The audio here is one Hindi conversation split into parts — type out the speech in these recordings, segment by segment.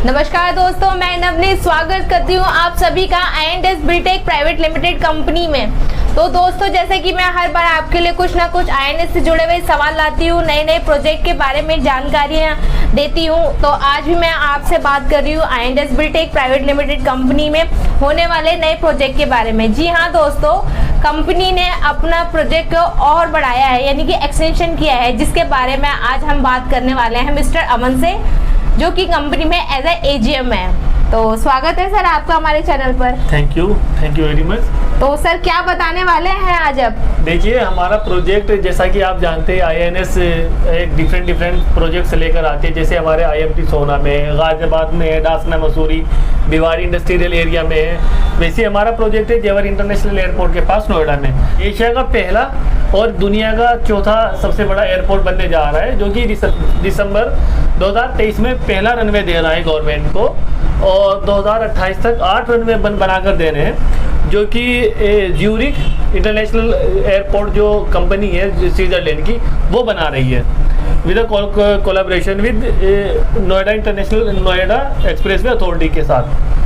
नमस्कार दोस्तों, मैं नवनीत स्वागत करती हूँ आप सभी का I&S BTech private limited company में। तो दोस्तों, जैसे कि मैं हर बार आपके लिए कुछ ना कुछ I&S से जुड़े हुए सवाल लाती हूँ, नए नए प्रोजेक्ट के बारे में जानकारियाँ देती हूँ। तो आज भी मैं आपसे बात कर रही हूँ I&S BTech private limited company में होने वाले नए प्रोजेक्ट के बारे में। जी हाँ दोस्तों, कंपनी ने अपना प्रोजेक्ट को और बढ़ाया है, यानी कि एक्सटेंशन किया है, जिसके बारे में आज हम बात करने वाले हैं मिस्टर अमन से, जो कि कंपनी में एज ए AGM है। तो स्वागत है सर आपका हमारे चैनल पर। Thank you very much. तो सर क्या बताने वाले हैं आज अब? देखिए, हमारा प्रोजेक्ट जैसा कि आप जानते हैं I&S एक डिफरेंट प्रोजेक्ट्स लेकर आते हैं। जैसे हमारे IMT सोना में, गाजियाबाद में, डासना मसूरी, भिवाड़ी इंडस्ट्रियल एरिया में है। वैसे हमारा प्रोजेक्ट है जेवर इंटरनेशनल एयरपोर्ट के पास नोएडा में। एशिया का पहला और दुनिया का चौथा सबसे बड़ा एयरपोर्ट बनने जा रहा है, जो कि दिसंबर 2023 में पहला रनवे दे रहा है गवर्नमेंट को, और 2028 तक 8 रनवे बनाकर दे रहे हैं, जो कि ज्यूरिख इंटरनेशनल एयरपोर्ट जो कंपनी है स्विट्जरलैंड की, वो बना रही है with collaboration with Noida expressway authority के साथ।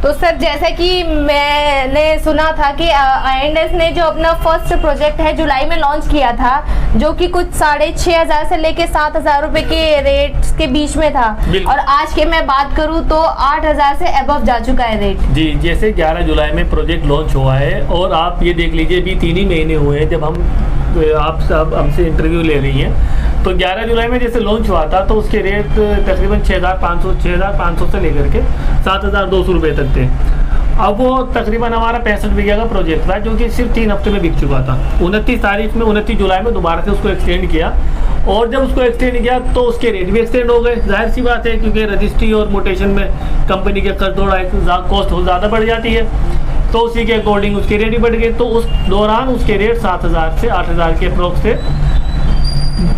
तो सर, जैसा कि मैंने सुना था कि I&S ने जो अपना फर्स्ट प्रोजेक्ट है जुलाई में लॉन्च किया था, जो कि कुछ 6,500 से लेके 7,000 रुपए के रेट्स के बीच में था, और आज के मैं बात करूं तो 8,000 से अबव जा चुका है रेट। जी, जैसे 11 जुलाई में प्रोजेक्ट लॉन्च हुआ है, और आप ये देख लीजिए अभी 3 ही महीने हुए हैं जब आप सब हमसे इंटरव्यू ले रही हैं। तो 11 जुलाई में जैसे लॉन्च हुआ था तो उसके रेट तकरीबन 6,500 से लेकर के 7,200 रुपये तक थे। अब वो तकरीबन हमारा 65 बीघा का प्रोजेक्ट था, जो कि सिर्फ 3 हफ्ते में बिक चुका था। 29 जुलाई में दोबारा से उसको एक्सटेंड किया, और जब उसको एक्सटेंड किया तो उसके रेट भी एक्सटेंड हो गए। जाहिर सी बात है, क्योंकि रजिस्ट्री और मोटेशन में कंपनी के कॉस्ट ज़्यादा बढ़ जाती है, तो उसी के अकॉर्डिंग उसके रेट भी बढ़ गए। तो उस दौरान उसके रेट 7,000 से 8,000 के अप्रोक्स थे।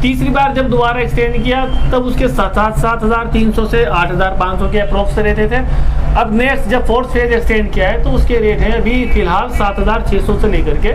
तीसरी बार जब दोबारा एक्सटेंड किया तब उसके 7,300 से 8,500 के अप्रोक्स रहते थे। अब नेक्स्ट जब फोर्थ फेज एक्सटेंड किया है तो उसके रेट है अभी फिलहाल 7,600 से लेकर के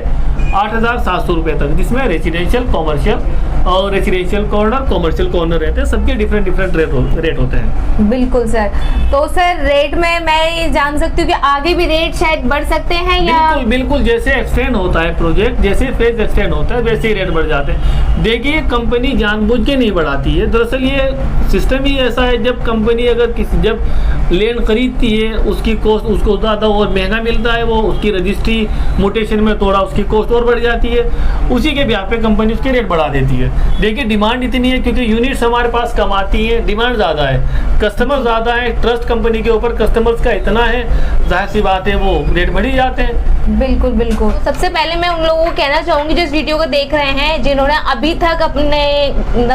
8,700 रुपये तक, जिसमें रेसिडेंशियल, कॉमर्शियल और रेसिडेंशियल कॉर्नर, कॉमर्शियल कॉर्नर रहते हैं। सबके डिफरेंट रेट होते हैं। बिल्कुल सर। तो सर, रेट में मैं ये जान सकती हूँ कि आगे भी रेट शायद बढ़ सकते हैं या? बिल्कुल जैसे एक्सटेंड होता है प्रोजेक्ट, जैसे फेज एक्सटेंड होता है वैसे ही रेट बढ़ जाते हैं। देखिए, कंपनी जानबूझ के नहीं बढ़ाती है। दरअसल ये सिस्टम ही ऐसा है, जब कंपनी अगर जब लैंड खरीदती है उसकी कॉस्ट उसको ज़्यादा और महंगा मिलता है, वो उसकी रजिस्ट्री मोटेशन में थोड़ा उसकी कॉस्ट और बढ़ जाती है, उसी के ब्याह पे कंपनी उसके रेट बढ़ा देती है। देखिए, डिमांड इतनी है क्योंकि यूनिट्स हमारे पास कम आती हैं, डिमांड ज़्यादा है, कस्टमर ज़्यादा है, ट्रस्ट कंपनी के ऊपर कस्टमर्स का इतना है, जाहिर सी बात है वो रेट बढ़ ही जाते हैं। बिल्कुल बिल्कुल। सबसे पहले मैं उन लोगों को कहना चाहूँगी जो इस वीडियो को देख रहे हैं, जिन्होंने अभी तक अपने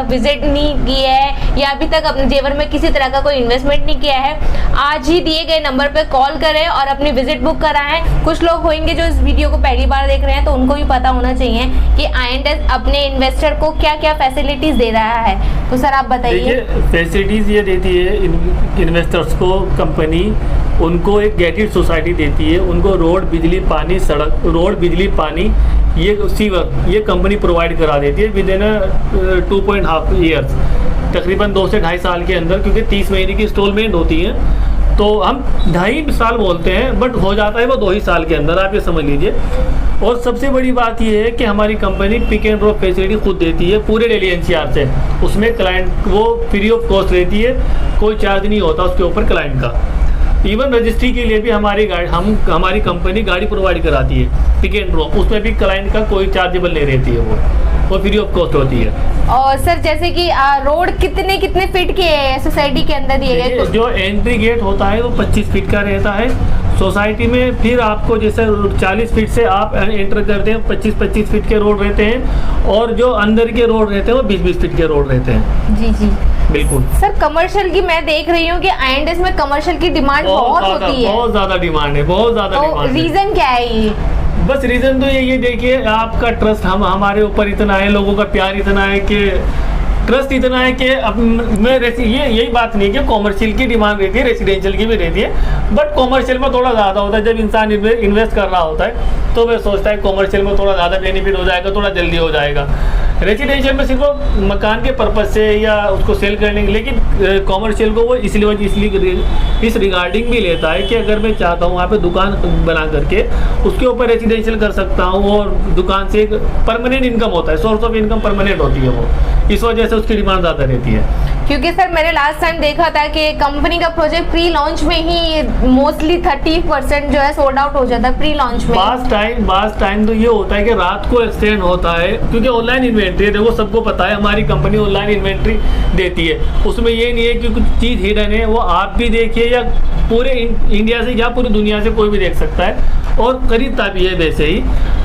विजिट नहीं किया है या अभी तक अपने जेवर में किसी तरह का कोई इन्वेस्टमेंट नहीं किया है, आज ही दिए गए नंबर पर कॉल करें और अपनी विजिट बुक कराएं। कुछ लोग होंगे जो इस वीडियो को पहली बार देख रहे हैं, तो उनको भी पता होना चाहिए कि I&S अपने इन्वेस्टर को क्या क्या फैसिलिटीज दे रहा है। तो सर आप बताइए। फैसिलिटीज ये देती है इन्वेस्टर्स को कंपनी, उनको एक गेटेड सोसाइटी देती है, उनको रोड, बिजली, पानी, सड़क, रोड, बिजली, पानी, ये सीवर, ये कंपनी प्रोवाइड करा देती है विद इन 2.5 ईयर्स, तकरीबन 2 से 2.5 साल के अंदर, क्योंकि 30 महीने की इंस्टॉलमेंट होती है। तो हम 2.5 साल बोलते हैं, बट हो जाता है वो 2 ही साल के अंदर, आप ये समझ लीजिए। और सबसे बड़ी बात ये है कि हमारी company pick and drop facility खुद देती है पूरे दिल्ली NCR से। उसमें क्लाइंट वो फ्री ऑफ कॉस्ट रहती है, कोई चार्ज नहीं होता उसके ऊपर क्लाइंट का। इवन रजिस्ट्री के लिए भी हमारी कंपनी गाड़ी प्रोवाइड कराती है पिक एंड ड्रॉप, उसमें भी क्लाइंट का कोई चार्जेबल नहीं रहती है, वो फ्री ऑफ कॉस्ट होती है। और सर, जैसे कि रोड कितने फीट के सोसाइटी के अंदर दिए गए? जो एंट्री गेट होता है वो 25 फीट का रहता है सोसाइटी में। फिर आपको जैसे 40 फीट से आप एंटर करते हैं, 25 फीट के रोड रहते हैं, और जो अंदर के रोड रहते हैं वो 20 फीट के रोड रहते हैं। जी जी बिल्कुल। सर, कमर्शियल की मैं देख रही हूँ कि I&S में कमर्शियल की डिमांड बहुत होती है। बहुत ज़्यादा डिमांड है, बहुत ज़्यादा डिमांड। रीज़न क्या है ये? बस रीज़न तो ये देखिए, आपका ट्रस्ट हमारे ऊपर इतना है, लोगों का प्यार इतना है कि ट्रस्ट इतना है कि अब मैं यही बात नहीं है कि कॉमर्शियल की डिमांड रहती है, रेसिडेंशियल की भी रहती है, बट कॉमर्शियल में थोड़ा ज़्यादा होता है। जब इंसान इन्वेस्ट कर रहा होता है तो वह सोचता है कॉमर्शियल में थोड़ा ज़्यादा बेनिफिट हो जाएगा, थोड़ा जल्दी हो जाएगा। रेजिडेंशियल में सिर्फ वो मकान के पर्पज से या उसको सेल करने के, लेकिन कॉमर्शियल को वो इसलिए इस रिगार्डिंग भी लेता है कि अगर मैं चाहता हूँ वहाँ पे दुकान बना करके उसके ऊपर रेजिडेंशियल कर सकता हूँ, और दुकान से एक परमानेंट इनकम होता है, सोर्स ऑफ इनकम परमानेंट होती है वो, इस वजह से उसकी डिमांड ज़्यादा रहती है। क्योंकि सर मैंने लास्ट टाइम देखा था कि कंपनी का प्रोजेक्ट प्री लॉन्च में ही मोस्टली 30% जो है सोल्ड आउट हो जाता है प्री लॉन्च में। बास टाइम तो ये होता है कि रात को एक्सटेंड होता है, क्योंकि ऑनलाइन इन्वेंट्री है, देखो सबको पता है हमारी कंपनी ऑनलाइन इन्वेंट्री देती है, उसमें ये नहीं है कि कुछ चीज़ हिडन है, वो आप भी देखिए या पूरे इंडिया से या पूरी दुनिया से कोई भी देख सकता है, और खरीदता भी है वैसे ही।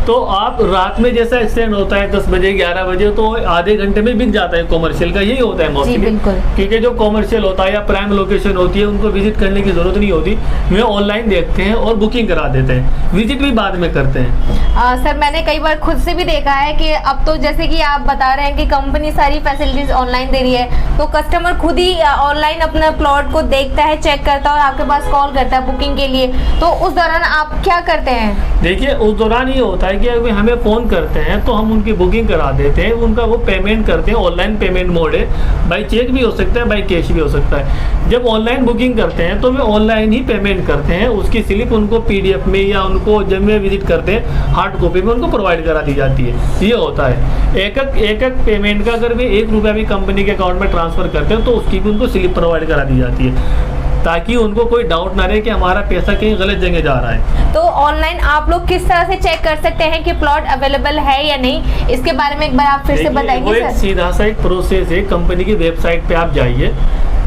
तो आप रात में जैसा एक्सटेंड होता है 10 बजे 11 बजे, तो आधे घंटे में बिक जाता है कॉमर्शियल का, यही होता है मोस्टली। क्योंकि जो कॉमर्शियल होता है या प्राइम लोकेशन होती है उनको विजिट करने की जरूरत नहीं होती, वे ऑनलाइन देखते हैं और बुकिंग करा देते हैं, विजिट भी बाद में करते हैं। सर मैंने कई बार खुद से भी देखा है कि अब तो जैसे कि आप बता रहे हैं कि कंपनी सारी फैसिलिटीज ऑनलाइन दे रही है, तो कस्टमर खुद ही ऑनलाइन अपना प्लॉट को देखता है, चेक करता है और आपके पास कॉल करता है बुकिंग के लिए, तो उस दौरान आप क्या करते हैं? देखिए उस दौरान ये होता है कि अगर हमें फ़ोन करते हैं तो हम उनकी बुकिंग करा देते हैं, उनका वो पेमेंट करते हैं, ऑनलाइन पेमेंट मोड है, बाई चेक भी हो सकता है, बाई कैश भी हो सकता है। जब ऑनलाइन बुकिंग करते हैं तो वे ऑनलाइन ही पेमेंट करते हैं, उसकी स्लिप उनको PDF में या उनको जब वे विजिट करते हैं हार्ड कॉपी में उनको प्रोवाइड करा दी जाती है। ये होता है एक पेमेंट का अगर वे 1 रुपया भी कंपनी के अकाउंट में ट्रांसफ़र करते हैं तो उसकी भी उनको स्लिप प्रोवाइड करा दी जाती है, ताकि उनको कोई डाउट ना रहे कि हमारा पैसा कहीं गलत जगह जा रहा है। तो ऑनलाइन आप लोग किस तरह से चेक कर सकते हैं कि प्लॉट अवेलेबल है या नहीं, इसके बारे में एक बार आप फिर से बताएंगे? वो एक सीधा सा एक प्रोसेस है, कंपनी की वेबसाइट पे आप जाइए,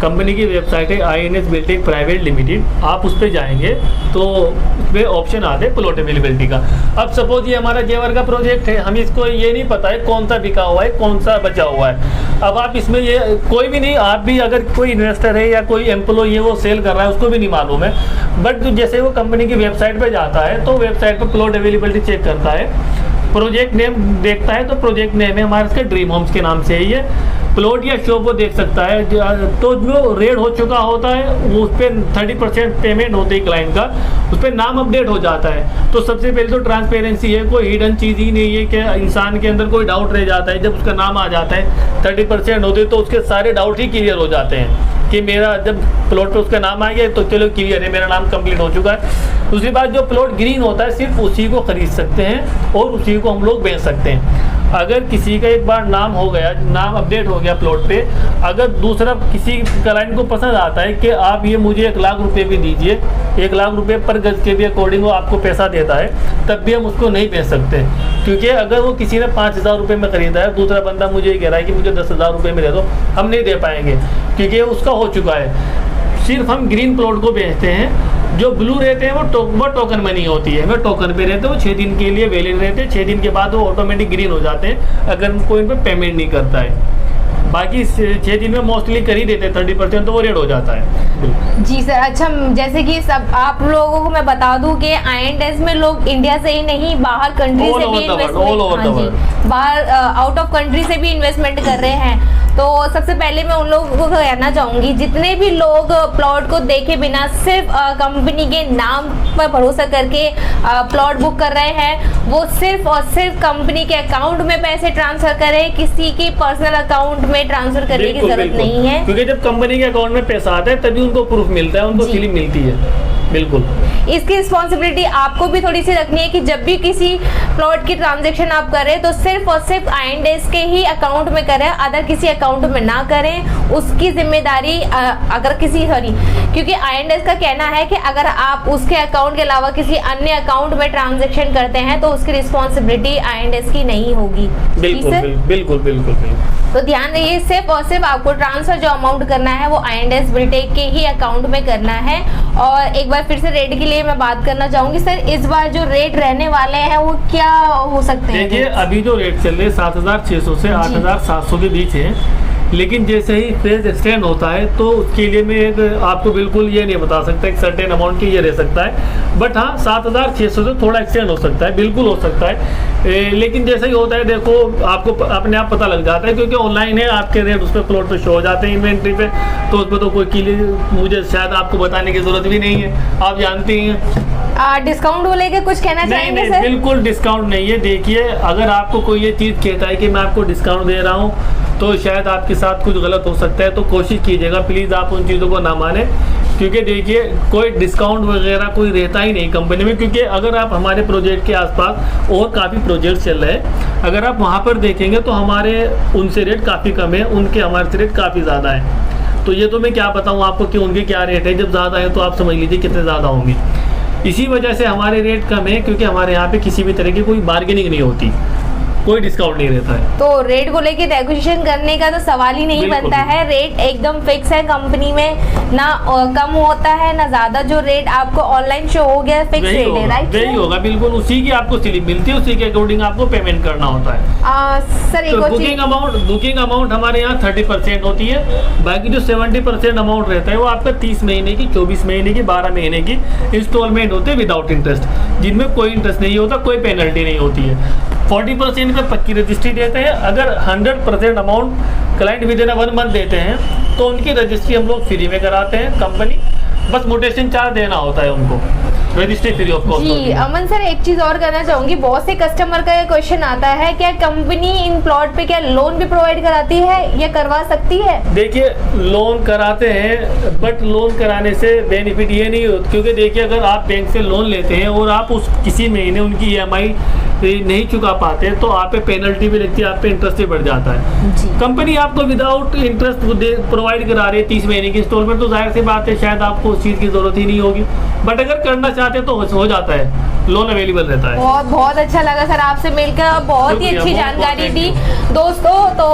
कंपनी की वेबसाइट है INS बिल्टेक प्राइवेट लिमिटेड, आप उस पर जाएंगे तो उसमें ऑप्शन आते हैं प्लॉट अवेलेबिलिटी का। अब सपोज ये हमारा जेवर का प्रोजेक्ट है, हम इसको ये नहीं पता है कौन सा बिका हुआ है कौन सा बचा हुआ है, अब आप इसमें ये कोई भी नहीं, आप भी अगर कोई इन्वेस्टर है या कोई एम्प्लॉय है वो सेल कर रहा है उसको भी नहीं मालूम है, बट जैसे वो कंपनी की वेबसाइट पर जाता है तो वेबसाइट पर प्लॉट अवेलेबिलिटी चेक करता है, प्रोजेक्ट नेम देखता है, तो प्रोजेक्ट नेम है हमारे इसका ड्रीम होम्स के नाम से है, ये प्लॉट या शॉप वो देख सकता है। तो जो रेड हो चुका होता है वो उस पर 30% पेमेंट होती है क्लाइंट का, उस पर नाम अपडेट हो जाता है। तो सबसे पहले तो ट्रांसपेरेंसी है, कोई हिडन चीज़ ही नहीं है कि इंसान के अंदर कोई डाउट रह जाता है। जब उसका नाम आ जाता है 30% होते तो उसके सारे डाउट ही क्लियर हो जाते हैं कि मेरा जब प्लॉट पे उसका नाम आ गया तो चलो क्लियर है, मेरा नाम कंप्लीट हो चुका है। दूसरी बात, जो प्लॉट ग्रीन होता है सिर्फ उसी को खरीद सकते हैं और उसी को हम लोग बेच सकते हैं। अगर किसी का एक बार नाम हो गया, नाम अपडेट हो गया प्लॉट पे, अगर दूसरा किसी क्लाइंट को पसंद आता है कि आप ये मुझे 1 लाख रुपए भी दीजिए, 1 लाख रुपए पर गज के भी अकॉर्डिंग वो आपको पैसा देता है, तब भी हम उसको नहीं बेच सकते। क्योंकि अगर वो किसी ने 5,000 रुपये में खरीदा है, दूसरा बंदा मुझे ये कह रहा है कि मुझे 10,000 रुपये में दे दो, हम नहीं दे पाएंगे क्योंकि उसका हो चुका है। सिर्फ हम ग्रीन प्लॉट को बेचते हैं, जो ब्लू रहते हैं वो टोकन मनी होती है, वो टोकन पे रहते हैं, वो 6 दिन के लिए वैलिड रहते हैं, 6 दिन के बाद वो ऑटोमेटिक ग्रीन हो जाते हैं अगर कोई इन पर पेमेंट नहीं करता है। बाकी 6 दिन में मोस्टली कर ही देते हैं 30%, तो वो रेड हो जाता है। जी सर, अच्छा जैसे कि सब आप लोगों को मैं बता दूं कि INS में लोग इंडिया से ही नहीं बाहर कंट्री से भी इन्वेस्टमेंट, बाहर आउट ऑफ कंट्री से भी इन्वेस्टमेंट कर रहे हैं। तो सबसे पहले मैं उन लोगों को कहना चाहूँगी, जितने भी लोग प्लॉट को देखे बिना सिर्फ कंपनी के नाम पर भरोसा करके प्लॉट बुक कर रहे हैं, वो सिर्फ और सिर्फ कंपनी के अकाउंट में पैसे ट्रांसफर करें, किसी की पर्सनल अकाउंट में ट्रांसफर करने की जरूरत नहीं है। क्योंकि जब कंपनी के अकाउंट में पैसा आता है तभी उनको प्रूफ मिलता है, उनको स्लिप मिलती है। बिल्कुल, इसकी रिस्पॉन्सिबिलिटी आपको भी थोड़ी सी रखनी है कि जब भी किसी प्लॉट की ट्रांजैक्शन आप करें तो सिर्फ और सिर्फ INS के ही अकाउंट में करें, अदर किसी अकाउंट में ना करें। उसकी जिम्मेदारी क्योंकि INS का कहना है कि अगर आप उसके अकाउंट के अलावा किसी अन्य अकाउंट में ट्रांजैक्शन करते हैं तो उसकी रिस्पॉन्सिबिलिटी INS की नहीं होगी। बिल्कुल। तो ध्यान रखिए, सिर्फ और सिर्फ आपको ट्रांसफर जो अमाउंट करना है वो INS बिल्टेक के ही अकाउंट में करना है। और एक बार फिर से रेट के लिए मैं बात करना चाहूंगी सर, इस बार जो रेट रहने वाले हैं वो क्या हो सकते हैं? देखिए अभी जो रेट चल रहे हैं 7,600 से 8,700 के बीच है, लेकिन जैसे ही फेज एक्सटेंड होता है तो उसके लिए मैं आपको बिल्कुल ये नहीं बता सकता एक सर्टेन अमाउंट की ये रह सकता है, बट हाँ 7,600 से थोड़ा एक्सटेंड हो सकता है, बिल्कुल हो सकता है। लेकिन जैसे ही होता है देखो आपको अपने आप पता लग जाता है, क्योंकि ऑनलाइन है, आपके रेट उस पर प्लॉट पे शो हो जाते हैं इन्वेंट्री पे, तो उसमें तो कोई क्लियर मुझे शायद आपको बताने की ज़रूरत भी नहीं है, आप जानते ही हैं। डिस्काउंट को लेके कुछ कहना नहीं चाहेंगे नहीं, सर? बिल्कुल डिस्काउंट नहीं है। देखिए, अगर आपको कोई ये चीज़ कहता है कि मैं आपको डिस्काउंट दे रहा हूँ, तो शायद आपके साथ कुछ गलत हो सकता है। तो कोशिश कीजिएगा प्लीज़ आप उन चीज़ों को ना माने, क्योंकि देखिए कोई डिस्काउंट वगैरह कोई रहता ही नहीं कंपनी में। क्योंकि अगर आप हमारे प्रोजेक्ट के आसपास और काफ़ी प्रोजेक्ट चल रहे हैं, अगर आप वहाँ पर देखेंगे तो हमारे उनसे रेट काफ़ी कम है, उनके हमारे से रेट काफ़ी ज़्यादा है। तो ये तो मैं क्या बताऊँ आपको कि उनके क्या रेट है। जब ज़्यादा है तो आप समझ लीजिए कितने ज़्यादा होंगे। इसी वजह से हमारे रेट कम है, क्योंकि हमारे यहाँ पे किसी भी तरह की कोई बार्गेनिंग नहीं होती, कोई डिस्काउंट नहीं रहता है। तो रेट को लेके नेगोशिएशन करने का तो सवाल ही नहीं बिल्कुल बनता है। रेट एकदम फिक्स है कंपनी में, ना कम होता है ना ज्यादा। जो रेट आपको ऑनलाइन शो हो गया फिक्स वही रेट है, होगा, राइट? वही होगा, बिल्कुल उसी की आपको स्लिप मिलती है, उसी के अकॉर्डिंग आपको पेमेंट करना होता है। सर एक तो और बुकिंग अमाउंट हमारे यहाँ 30% होती है। बाकी जो 70% अमाउंट रहता है वो आपका 30 महीने की, 24 महीने की, 12 महीने की इंस्टॉलमेंट होते हैं विदाउट इंटरेस्ट, जिनमें कोई इंटरेस्ट नहीं होता, कोई पेनल्टी नहीं होती है। 40% पे पक्की रजिस्ट्री देते हैं। अगर 100% amount client with in 1 month देते हैं तो उनकी रजिस्ट्री हम लोग फ्री में कराते हैं कंपनी, बस म्यूटेशन चार्ज देना होता है उनको, रजिस्ट्री फ्री ऑफ कॉस्ट। जी अमन सर, एक चीज और करना चाहूंगी। बहुत से कस्टमर का ये क्वेश्चन आता है, क्या कंपनी इन प्लॉट पे क्या लोन भी प्रोवाइड कराती है या करवा सकती है? देखिए, लोन कराते हैं, बट लोन कराने से बेनिफिट ये नहीं होता, क्योंकि देखिए अगर आप बैंक से लोन लेते हैं और आप उस किसी महीने उनकी EMI नहीं चुका पाते तो आप पे पेनल्टी भी लगती है, आप पे इंटरेस्ट भी बढ़ जाता है। जी। कंपनी आपको विदाउट इंटरेस्ट प्रोवाइड करा रही है 30 महीने की इंस्टॉलमेंट, तो जाहिर सी बात है शायद आपको उस चीज़ की जरूरत ही नहीं होगी। बट अगर करना चाहते हैं तो हो जाता है, लोन अवेलेबल रहता है। बहुत बहुत अच्छा लगा सर आपसे मिलकर, बहुत ही शुक्रिया, अच्छी बहुत जानकारी बहुत दी thank दोस्तों। तो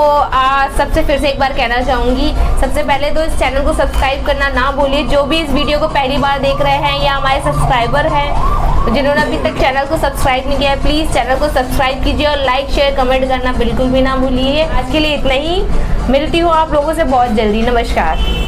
सबसे फिर से एक बार कहना चाहूंगी, सबसे पहले तो इस चैनल को सब्सक्राइब करना ना भूलिए। जो भी इस वीडियो को पहली बार देख रहे हैं या हमारे सब्सक्राइबर हैं जिन्होंने अभी तक चैनल को सब्सक्राइब नहीं किया है, प्लीज़ चैनल को सब्सक्राइब कीजिए और लाइक शेयर कमेंट करना बिल्कुल भी ना भूलिए। आज के लिए इतना ही, मिलती हूँ आप लोगों से बहुत जल्दी। नमस्कार।